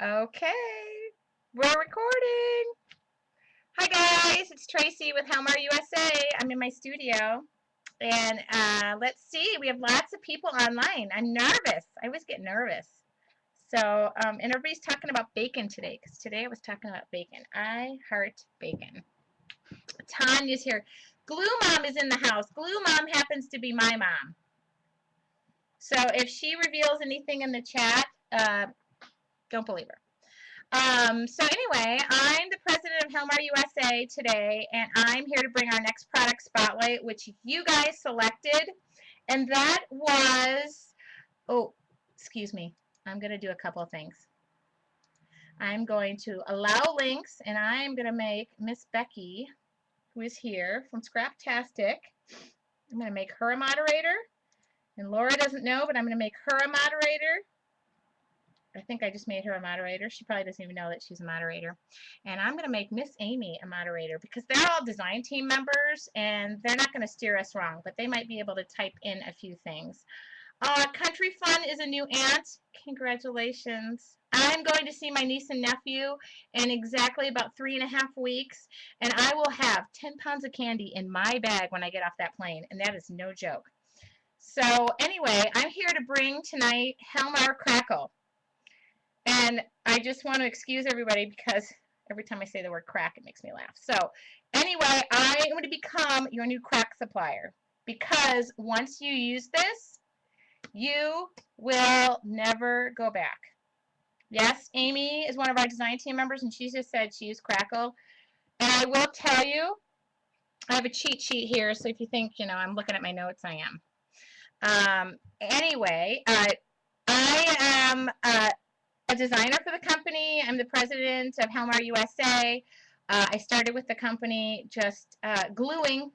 Okay, we're recording. Hi guys, it's Tracy with Helmar USA. I'm in my studio, and let's see, we have lots of people online. I'm nervous. I always get nervous. So, and everybody's talking about bacon today, because today I was talking about bacon. I heart bacon. Tanya's here. Glue Mom is in the house. Glue Mom happens to be my mom. So if she reveals anything in the chat, don't believe her. So anyway, I'm the president of Helmar USA today, and I'm here to bring our next product spotlight, which you guys selected, and that was, oh, excuse me, I'm going to do a couple of things. I'm going to allow links, and I'm going to make Miss Becky, who is here from Scraptastic, I'm going to make her a moderator, and Laura doesn't know, but I'm going to make her a moderator. I think I just made her a moderator. She probably doesn't even know that she's a moderator. And I'm going to make Miss Amy a moderator because they're all design team members and they're not going to steer us wrong, but they might be able to type in a few things. Country Fun is a new aunt. Congratulations. I'm going to see my niece and nephew in exactly about 3.5 weeks, and I will have 10 pounds of candy in my bag when I get off that plane, and that is no joke. So anyway, I'm here to bring tonight Helmar Crackle. And I just want to excuse everybody because every time I say the word crack, it makes me laugh. So anyway, I am going to become your new crack supplier because once you use this, you will never go back. Yes, Amy is one of our design team members, and she just said she used Crackle. And I will tell you, I have a cheat sheet here, so if you think, I'm looking at my notes, I am. Anyway, I am a designer for the company. I'm the president of Helmar USA. I started with the company just gluing,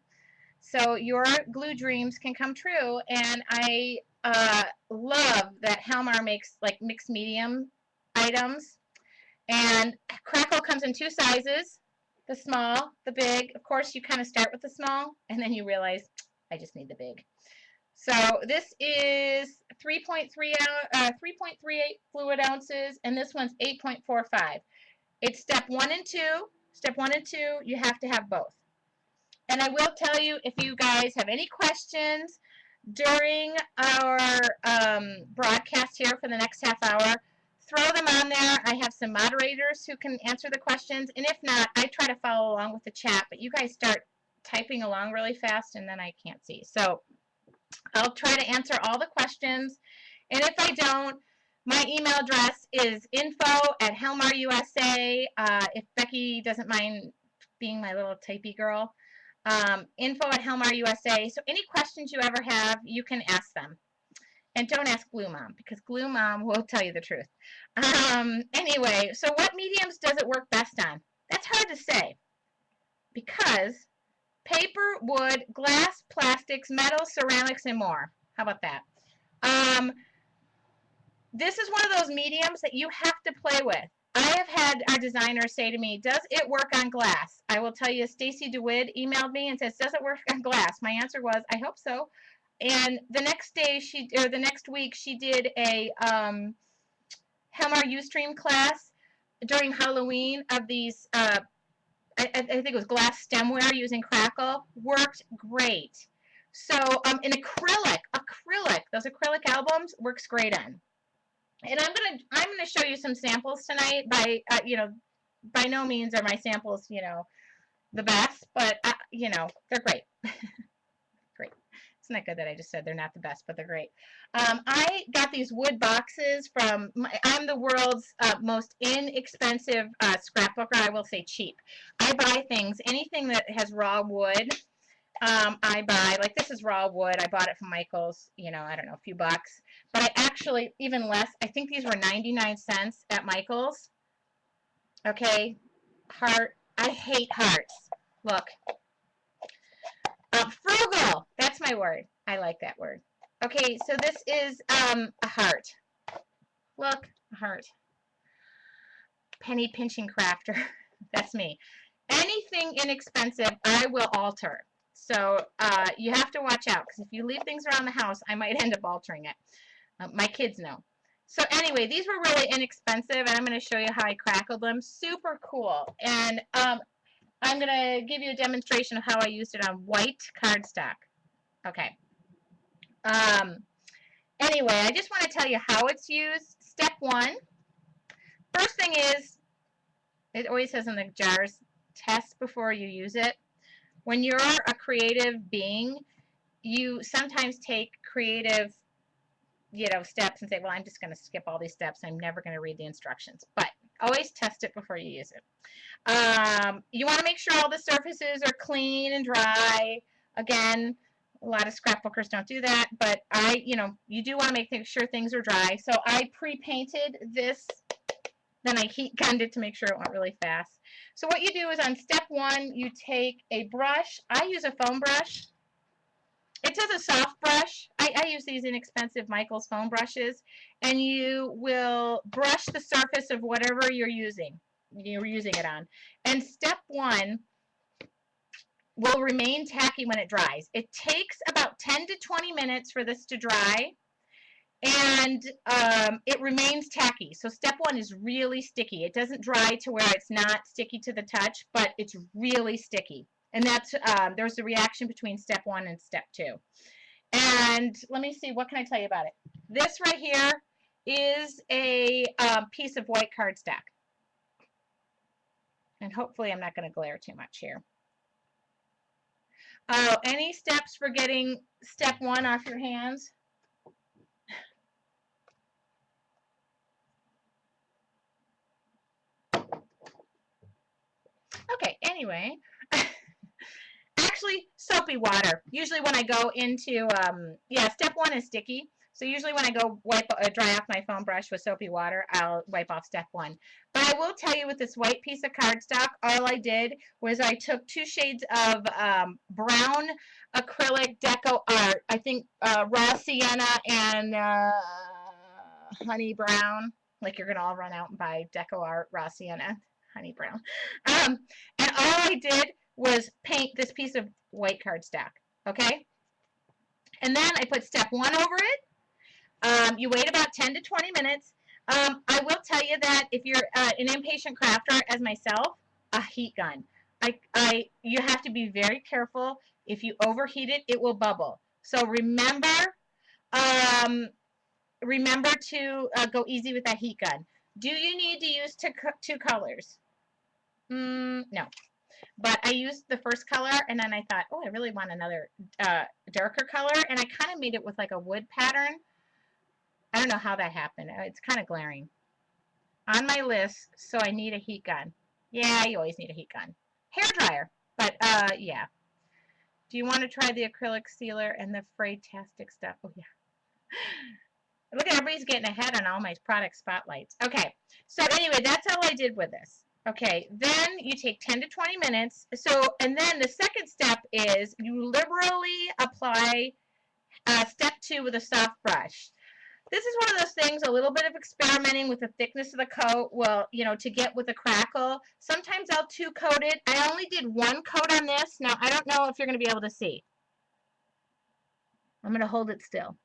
so your glue dreams can come true. And I love that Helmar makes like mixed medium items. And Crackle comes in 2 sizes, the small, the big. Of course, you kind of start with the small, and then you realize, I just need the big. So this is 3.38 fluid ounces, and this one's 8.45. It's step 1 and 2. Step 1 and 2, you have to have both. And I will tell you, if you guys have any questions during our broadcast here for the next half hour, throw them on there. I have some moderators who can answer the questions, and if not, I try to follow along with the chat, but you guys start typing along really fast, and then I can't see. So I'll try to answer all the questions, and if I don't, my email address is info@helmarusa. If Becky doesn't mind being my little typey girl, info@helmarusa. So any questions you ever have, you can ask them. And don't ask Glue Mom, because Glue Mom will tell you the truth. Anyway, so what mediums does it work best on? That's hard to say, because paper, wood, glass, plastics, metal, ceramics, and more. How about that? This is one of those mediums that you have to play with. I have had our designer say to me, does it work on glass? I will tell you, Stacy DeWitt emailed me and says, does it work on glass? My answer was, I hope so. And the next day, the next week, she did a Helmar Ustream class during Halloween of these I think it was glass stemware using Crackle. Worked great. So in acrylic, those acrylic albums works great on. And I'm gonna show you some samples tonight. By no means are my samples the best, but they're great. Great. Isn't that good that I just said they're not the best, but they're great. I got these wood boxes from, I'm the world's most inexpensive scrapbooker. I will say cheap. I buy things, anything that has raw wood, I buy. Like this is raw wood. I bought it from Michael's, I don't know, a few bucks. But I actually, even less, I think these were 99 cents at Michael's. Okay, heart. I hate hearts. Look. Frugal. That's my word. I like that word. Okay, so this is a heart. Look, a heart. Penny pinching crafter. That's me. Anything inexpensive, I will alter. So you have to watch out, because if you leave things around the house, I might end up altering it. My kids know. So anyway, these were really inexpensive, and I'm going to show you how I crackled them. Super cool. And I'm going to give you a demonstration of how I used it on white cardstock. Okay. Anyway, I just want to tell you how it's used. Step one. First thing is, it always says in the jars, test before you use it. When you're a creative being, you sometimes take creative, steps and say, well, I'm just going to skip all these steps. I'm never going to read the instructions. But always test it before you use it. You want to make sure all the surfaces are clean and dry. Again, a lot of scrapbookers don't do that, but you do want to make sure things are dry. So I pre-painted this, then I heat gunned it to make sure it went really fast. So what you do is on step one, you take a brush. I use a foam brush. It says a soft brush. I use these inexpensive Michaels foam brushes, and you will brush the surface of whatever you're using it on. And step one will remain tacky when it dries. It takes about 10 to 20 minutes for this to dry, and it remains tacky. So step one is really sticky. It doesn't dry to where it's not sticky to the touch, but it's really sticky. And that's there's a reaction between step one and step two. And let me see, what can I tell you about it? This right here is a piece of white cardstock. And hopefully I'm not going to glare too much here. Any steps for getting step one off your hands? Okay, anyway. Actually, soapy water. Usually when I go into, step one is sticky. So usually when I go dry off my foam brush with soapy water, I'll wipe off step one. But I will tell you, with this white piece of cardstock, all I did was I took 2 shades of brown acrylic deco art. I think raw sienna and honey brown. Like you're going to all run out and buy deco art, raw sienna, honey brown. And all I did was paint this piece of white cardstock, okay? And then I put step one over it. You wait about 10 to 20 minutes. I will tell you that if you're an impatient crafter as myself, a heat gun. You have to be very careful. If you overheat it, it will bubble. So remember to go easy with that heat gun. Do you need to use two colors? No. But I used the first color, and then I thought, oh, I really want another darker color, and I kind of made it with like a wood pattern. I don't know how that happened. It's kind of glaring. On my list, so I need a heat gun. Yeah, you always need a heat gun. Hair dryer, but yeah. Do you want to try the acrylic sealer and the fraytastic stuff? Oh, yeah. Look at everybody's getting ahead on all my product spotlights. Okay, so anyway, that's all I did with this. Okay, then you take 10 to 20 minutes. And then the second step is you liberally apply step two with a soft brush. This is one of those things, a little bit of experimenting with the thickness of the coat, well, to get with a crackle. Sometimes I'll 2-coat it. I only did 1 coat on this. Now, I don't know if you're going to be able to see. I'm going to hold it still.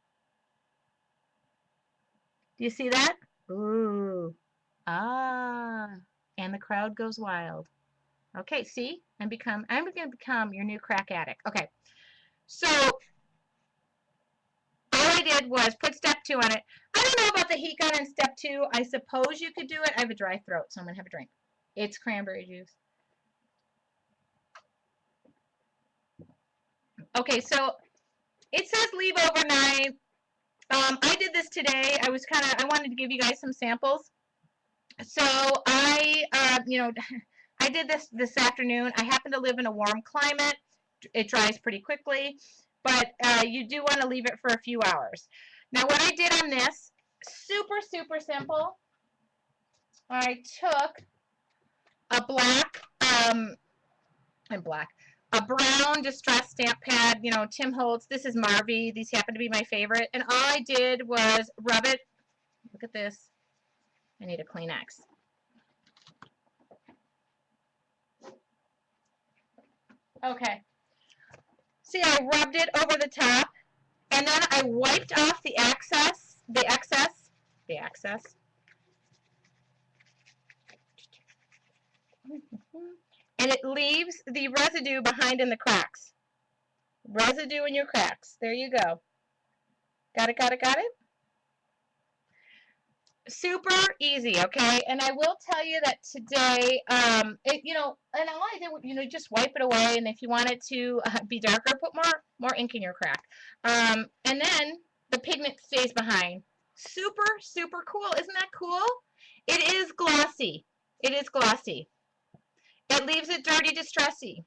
Do you see that? Ooh. Ah. And the crowd goes wild. Okay, see? I'm going to become your new crack addict. Okay. So all I did was put step 2 on it. I don't know about the heat gun in step 2. I suppose you could do it. I have a dry throat, so I'm going to have a drink. It's cranberry juice. Okay, so it says leave overnight. I did this today. I wanted to give you guys some samples. So I did this afternoon. I happen to live in a warm climate. It dries pretty quickly, but you do want to leave it for a few hours. Now, what I did on this, super, super simple. I took a brown distress stamp pad, Tim Holtz. This is Marvy. These happen to be my favorite. And all I did was rub it. Look at this. I need a Kleenex. Okay. See, I rubbed it over the top, and then I wiped off the excess. the access. And it leaves the residue behind in the cracks. Residue in your cracks. There you go. Got it, got it, got it? Super easy, okay? And I will tell you that today, and all I did, just wipe it away. And if you want it to be darker, put more ink in your crack. And then the pigment stays behind. Super, super cool. Isn't that cool? It is glossy. It is glossy. It leaves it dirty, distressy.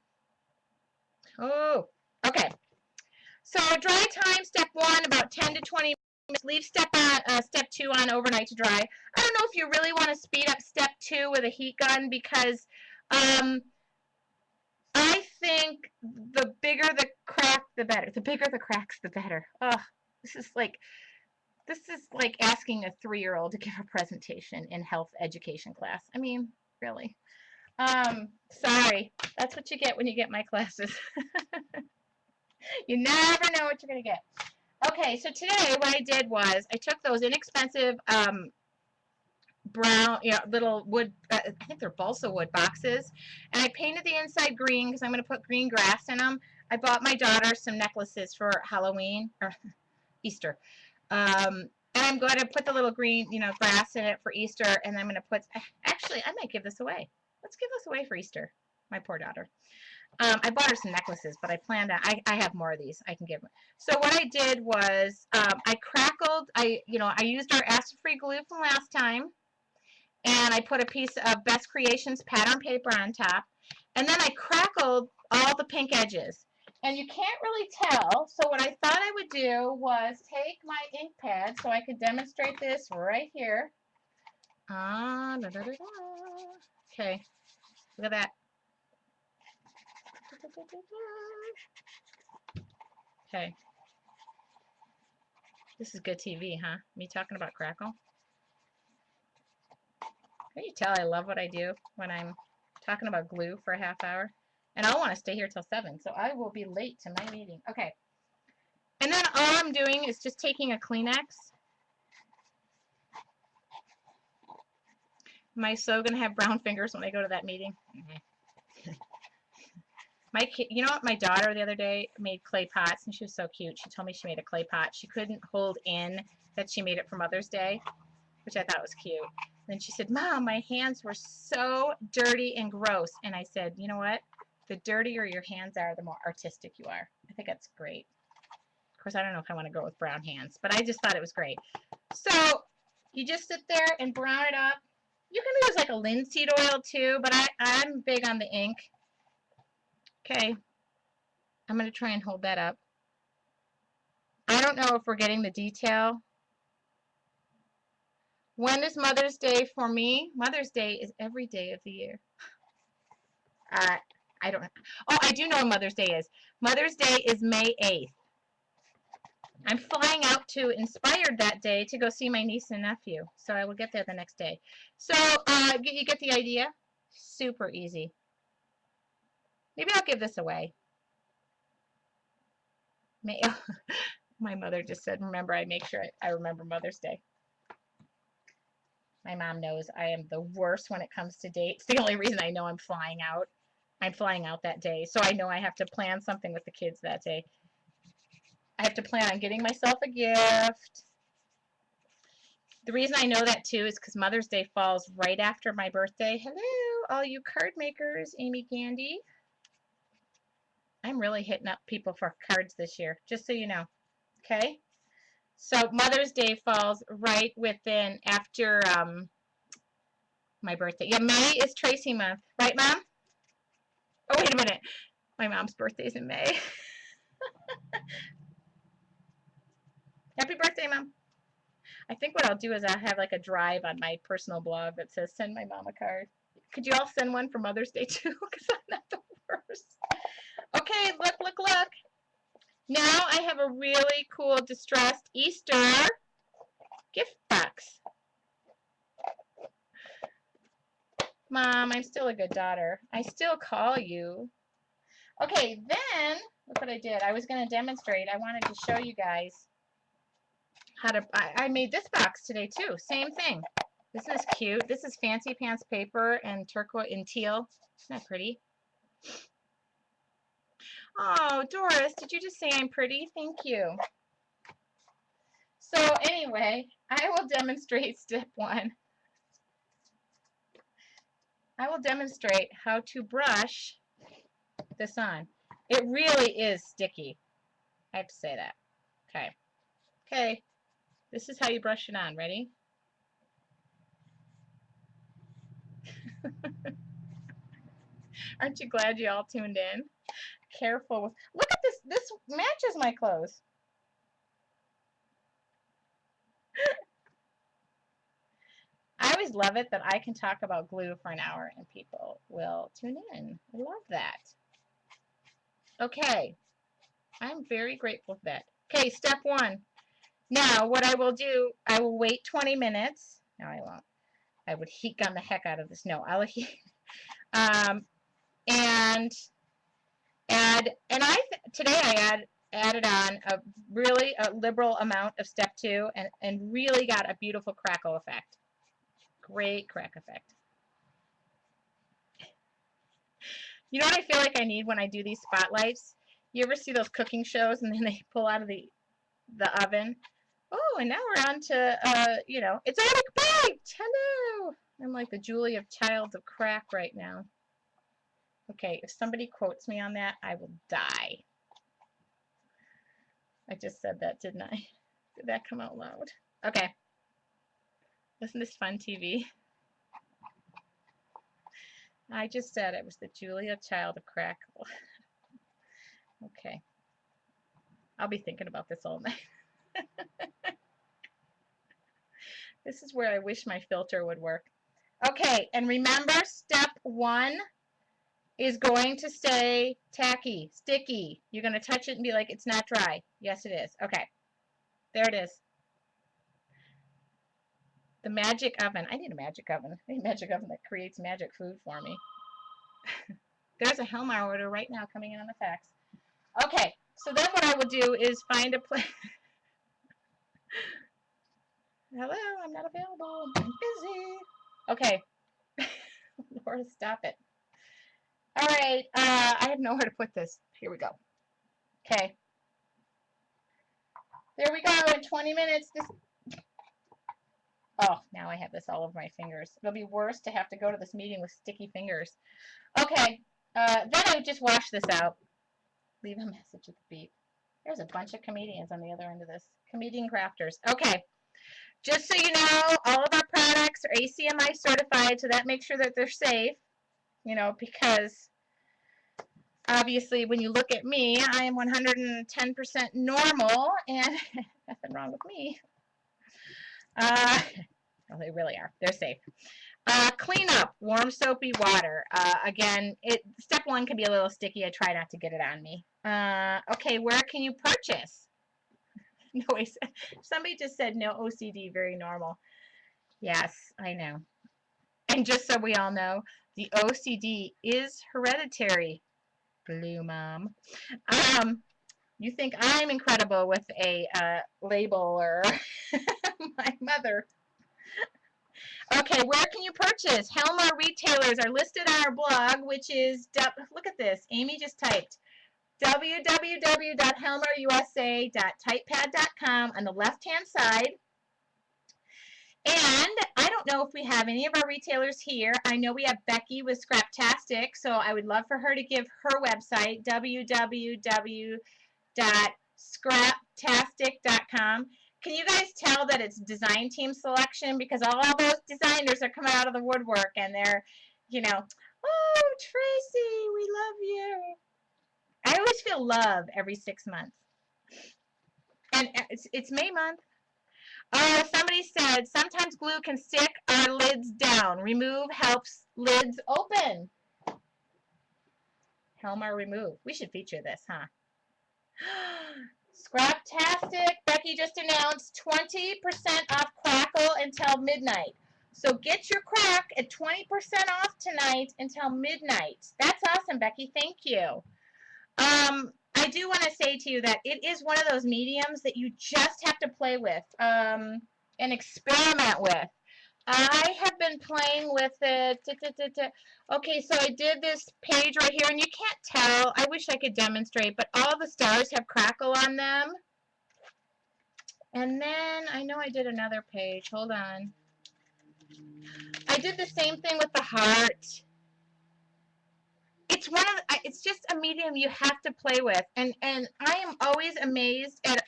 Oh, okay. So dry time, step 1, about 10 to 20 minutes. Leave step 2 on overnight to dry. I don't know if you really want to speed up step 2 with a heat gun because I think the bigger the crack, the better. The bigger the cracks, the better. Oh, this is like asking a 3-year-old to give a presentation in health education class. I mean, really. Sorry. That's what you get when you get my classes. You never know what you're going to get. Okay, so today what I did was I took those inexpensive brown, little wood, I think they're balsa wood boxes, and I painted the inside green because I'm going to put green grass in them. I bought my daughter some necklaces for Halloween, or Easter. And I'm going to put the little green, grass in it for Easter, and I'm going to put, actually, I might give this away. Let's give this away for Easter. My poor daughter. I bought her some necklaces, but I planned on, I have more of these I can give her. So what I did was, I crackled, I used our acid-free glue from last time, and I put a piece of Best Creations pattern paper on top, and then I crackled all the pink edges. And you can't really tell, so what I thought I would do was take my ink pad, so I could demonstrate this right here. Okay, look at that. Okay. This is good TV, huh? Me talking about crackle. Can you tell I love what I do when I'm talking about glue for a half hour? And I'll want to stay here till 7, so I will be late to my meeting. Okay. And then all I'm doing is just taking a Kleenex. Am I so going to have brown fingers when I go to that meeting? My kid, you know what? My daughter the other day made clay pots, and she was so cute. She told me she made a clay pot. She couldn't hold in that she made it for Mother's Day, which I thought was cute. Then she said, Mom, my hands were so dirty and gross. And I said, you know what? The dirtier your hands are, the more artistic you are. I think that's great. Of course, I don't know if I want to go with brown hands, but I just thought it was great. So you just sit there and brown it up. You can use like a linseed oil too, but I'm big on the ink. Okay, I'm going to try and hold that up. I don't know if we're getting the detail. When is Mother's Day for me? Mother's Day is every day of the year. I don't know. Oh, I do know when Mother's Day is. Mother's Day is May 8th. I'm flying out to Inspired that day to go see my niece and nephew. So I will get there the next day. So you get the idea? Super easy. Maybe I'll give this away. My mother just said, remember, I make sure I remember Mother's Day. My mom knows I am the worst when it comes to dates. The only reason I know I'm flying out that day. So I know I have to plan something with the kids that day. I have to plan on getting myself a gift. The reason I know that too is because Mother's Day falls right after my birthday. Hello, all you card makers, Amy Candy. I'm really hitting up people for cards this year, just so you know. Okay? So Mother's Day falls right within after my birthday. Yeah, May is Tracy month. Right, Mom? Oh, wait a minute. My mom's birthday's in May. Happy birthday, Mom. I think what I'll do is I'll have like a drive on my personal blog that says, send my mom a card. Could you all send one for Mother's Day too? Because I'm not the worst. Okay, look, look, look. Now I have a really cool distressed Easter gift box. Mom, I'm still a good daughter. I still call you. Okay, then, look what I did. I was going to demonstrate. I wanted to show you guys how to, I made this box today too. Same thing. Isn't this cute? This is Fancy Pants paper and turquoise and teal. Isn't that pretty? Oh, Doris, did you just say I'm pretty? Thank you. So anyway, I will demonstrate step 1. I will demonstrate how to brush this on. It really is sticky. I have to say that. Okay. Okay. This is how you brush it on. Ready? Aren't you glad you all tuned in? Careful with, look at this. This matches my clothes. I always love it that I can talk about glue for an hour and people will tune in. I love that. Okay. I'm very grateful for that. Okay, step 1. Now, what I will do, I will wait 20 minutes. No, I won't. I would heat gun the heck out of this. No, I'll heat. And add, and today I added on a really liberal amount of step 2 and really got a beautiful crackle effect. Great crack effect. You know what I feel like I need when I do these spotlights? You ever see those cooking shows and then they pull out of the oven? Oh, and now we're on to, you know, it's already baked! Hello! I'm like the Julia Childs of Crac right now. Okay, if somebody quotes me on that, I will die. I just said that, didn't I? Did that come out loud? Okay. Isn't this fun TV? I just said it was the Julia Child of Crac. Okay. I'll be thinking about this all night. This is where I wish my filter would work. Okay, and remember, step 1 is going to stay tacky, sticky. You're going to touch it and be like, it's not dry. Yes, it is. Okay, there it is. The magic oven. I need a magic oven. I need a magic oven that creates magic food for me. There's a Helmar order right now coming in on the fax. Okay, so then what I will do is find a place. Hello, I'm not available. I'm busy. Okay. Laura, stop it. All right, I have nowhere to put this. Here we go. Okay. There we go. In 20 minutes. Oh, now I have this all over my fingers. It'll be worse to have to go to this meeting with sticky fingers. Okay. Then I just wash this out. Leave a message at the beep. There's a bunch of comedians on the other end of this. Comedian crafters. Okay. Just so you know, all of our products are ACMI certified, so that makes sure that they're safe. You know, because obviously when you look at me, I am 110% normal, and nothing wrong with me. Well, they really are. They're safe. Clean up, warm soapy water. Again, step 1 can be a little sticky. I try not to get it on me. Okay, where can you purchase? No, somebody just said no OCD, very normal. Yes, I know. And just so we all know, the OCD is hereditary. Blue mom. You think I'm incredible with a label or my mother. Okay, where can you purchase? Helmar retailers are listed on our blog, which is, look at this, Amy just typed, www.helmarusa.typepad.com on the left-hand side. And I don't know if we have any of our retailers here. I know we have Becky with Scraptastic, so I would love for her to give her website, www.scraptastic.com. Can you guys tell that it's design team selection? Because all those designers are coming out of the woodwork and they're, you know, oh, Tracy, we love you. I always feel love every 6 months. And it's May month. Somebody said, sometimes glue can stick our lids down. Remove helps lids open. Helmar remove. We should feature this, huh? Scraptastic. Becky just announced 20% off Crackle until midnight. So get your Crac at 20% off tonight until midnight. That's awesome, Becky. Thank you. I I do want to say to you that it is one of those mediums that you just have to play with and experiment with. I have been playing with it. Okay, so I did this page right here, and you can't tell. I wish I could demonstrate, but all the stars have crackle on them. And then I know I did another page. Hold on. I did the same thing with the heart. It's just a medium you have to play with, and I am always amazed at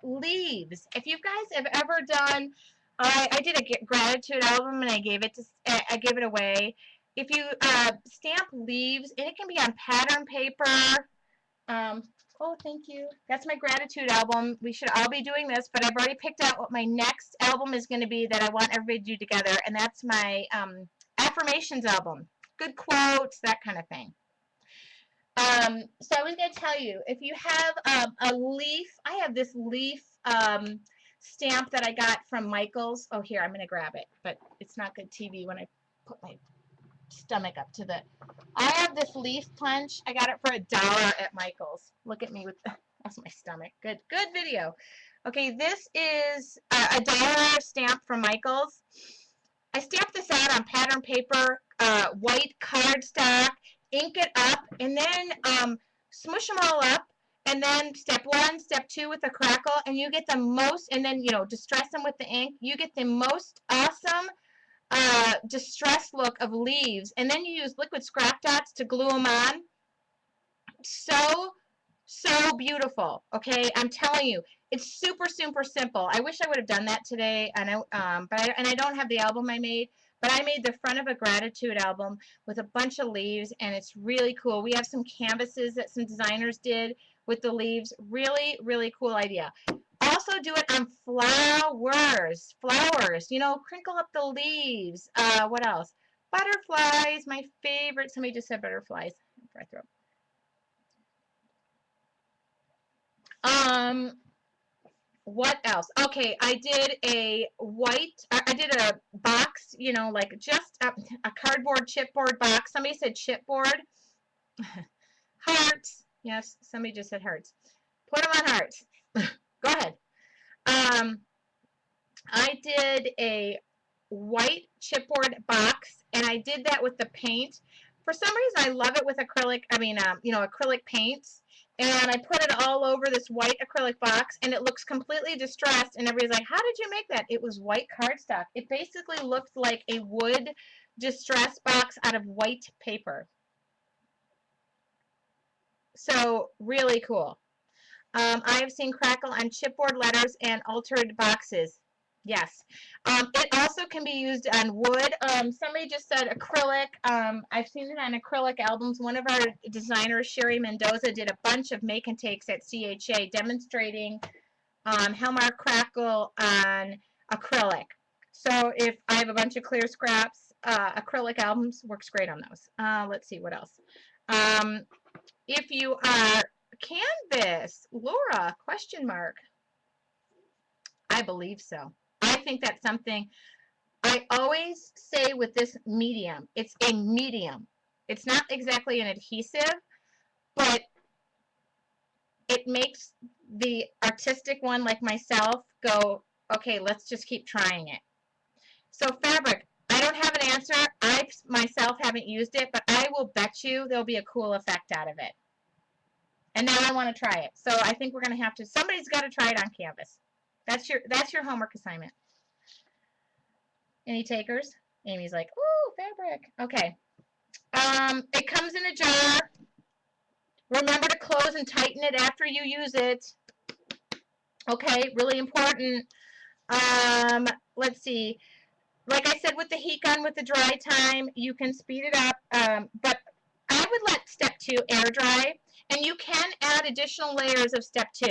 leaves. If you guys have ever done, I did a gratitude album and I gave it away. If you stamp leaves, and it can be on pattern paper. Oh, thank you. That's my gratitude album. We should all be doing this, but I've already picked out what my next album is going to be that I want everybody to do together, and that's my affirmations album. Good quotes, that kind of thing. So I was going to tell you, if you have a leaf, I have this leaf stamp that I got from Michael's. Oh, here, I'm going to grab it, but it's not good TV when I put my stomach up to the... I have this leaf punch. I got it for $1 at Michael's. Look at me with... That's my stomach. Good video. Okay, this is a $1 stamp from Michael's. I stamped this out on pattern paper, white cardstock, ink it up, and then smush them all up, and then step 1, step 2 with the crackle, and you get the most, and then, you know, distress them with the ink. You get the most awesome distress look of leaves, and then you use liquid scrap dots to glue them on. So beautiful. Okay, I'm telling you, it's super simple. I wish I would have done that today, and I don't have the album I made, but I made the front of a gratitude album with a bunch of leaves, and it's really cool. We have some canvases that some designers did with the leaves. Really cool idea. Also do it on flowers, you know, crinkle up the leaves. What else? Butterflies, my favorite. Somebody just said butterflies. What else? Okay, I did a box, you know, like just a cardboard chipboard box. Somebody said chipboard. Hearts. Yes, somebody just said hearts. Put them on hearts. Go ahead. I did a white chipboard box, and I did that with the paint. For some reason, I love it with acrylic, you know, acrylic paints. And I put it all over this white acrylic box, and it looks completely distressed, and everybody's like, how did you make that? It was white cardstock. It basically looked like a wood distress box out of white paper. So, really cool. I have seen crackle on chipboard letters and altered boxes. Yes. It also can be used on wood. Somebody just said acrylic. I've seen it on acrylic albums. One of our designers, Sherry Mendoza, did a bunch of make and takes at CHA demonstrating Helmar crackle on acrylic. So if I have a bunch of clear scraps, acrylic albums works great on those. Let's see what else. If you are canvas, Laura, question mark. I believe so. I think that's something I always say with this medium. It's a medium. It's not exactly an adhesive, but it makes the artistic one like myself go, okay, let's just keep trying it. So fabric, I don't have an answer. I myself haven't used it, but I will bet you there'll be a cool effect out of it. And now I want to try it. So I think we're going to have to, somebody's got to try it on canvas. That's your homework assignment. Any takers? Amy's like, ooh, fabric. Okay. It comes in a jar. Remember to close and tighten it after you use it. Okay, really important. Let's see. Like I said with the heat gun, with the dry time, you can speed it up. But I would let step 2 air dry. And you can add additional layers of step 2.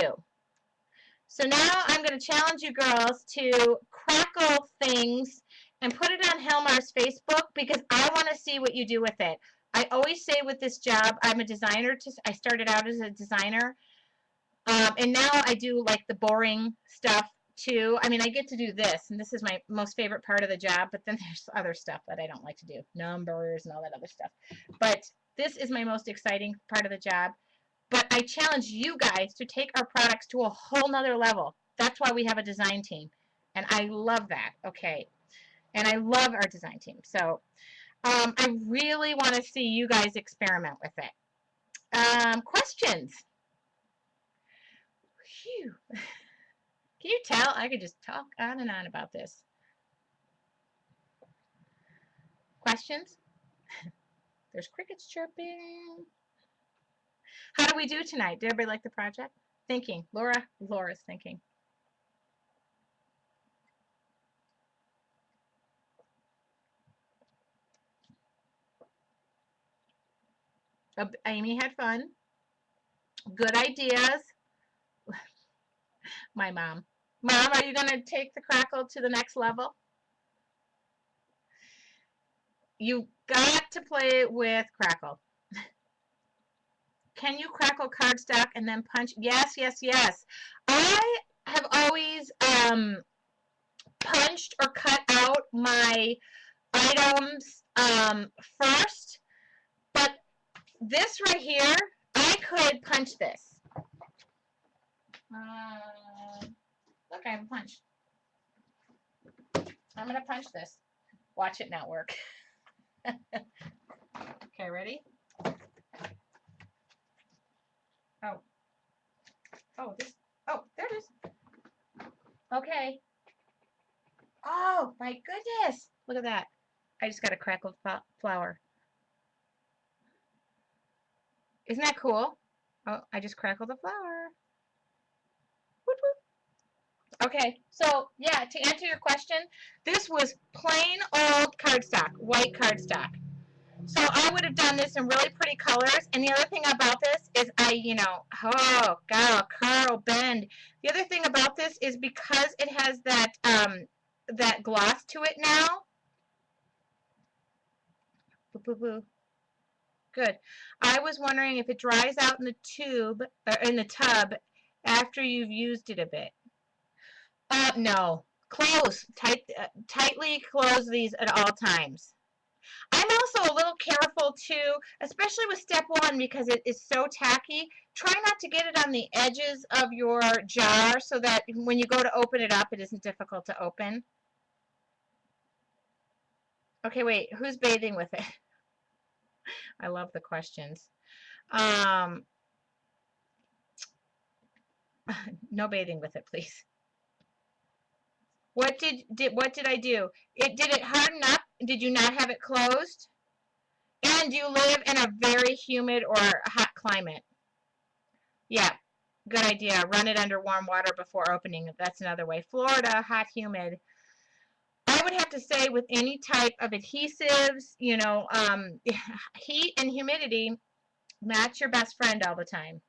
So now I'm going to challenge you girls to crackle things and put it on Helmar's Facebook, because I want to see what you do with it. I always say with this job, I'm a designer. I started out as a designer. And now I do like the boring stuff too. I mean, I get to do this, and this is my most favorite part of the job, but then there's other stuff that I don't like to do. Numbers and all that other stuff. But this is my most exciting part of the job. But I challenge you guys to take our products to a whole nother level. That's why we have a design team. And I love that, okay? And I love our design team. So I really want to see you guys experiment with it. Questions? Phew. Can you tell? I could just talk on and on about this. Questions? There's crickets chirping. How do we do tonight? Did everybody like the project? Thinking. Laura's thinking. Amy had fun. Good ideas. My mom. Mom, are you going to take the crackle to the next level? You got to play with crackle. Can you crackle cardstock and then punch? Yes, yes, yes. I have always punched or cut out my items first, but this right here, I could punch this. Look, I have a punch. I'm going to punch this. Watch it not work. Okay, ready? Oh. Oh, there it is. Okay. Oh, my goodness. Look at that. I just got a crackled flower. Isn't that cool? Oh, I just crackled a flower. Whoop, whoop. Okay, so yeah, to answer your question, this was plain old cardstock, white cardstock. So I would have done this in really pretty colors. And the other thing about this is oh, God, curl, bend. The other thing about this is because it has that, that gloss to it now. Boo, boo, boo. Good. I was wondering if it dries out in the tube, or in the tub, after you've used it a bit. No. Close. Tightly close these at all times. I'm also a little careful too, especially with step one because it is so tacky. Try not to get it on the edges of your jar so that when you go to open it up, it isn't difficult to open. Okay, wait, who's bathing with it? I love the questions. No bathing with it, please. What did I do? Did it harden up? Did you not have it closed? And you live in a very humid or hot climate. Yeah, good idea. Run it under warm water before opening. That's another way. Florida, hot, humid. I would have to say with any type of adhesives, heat and humidity, match your best friend all the time.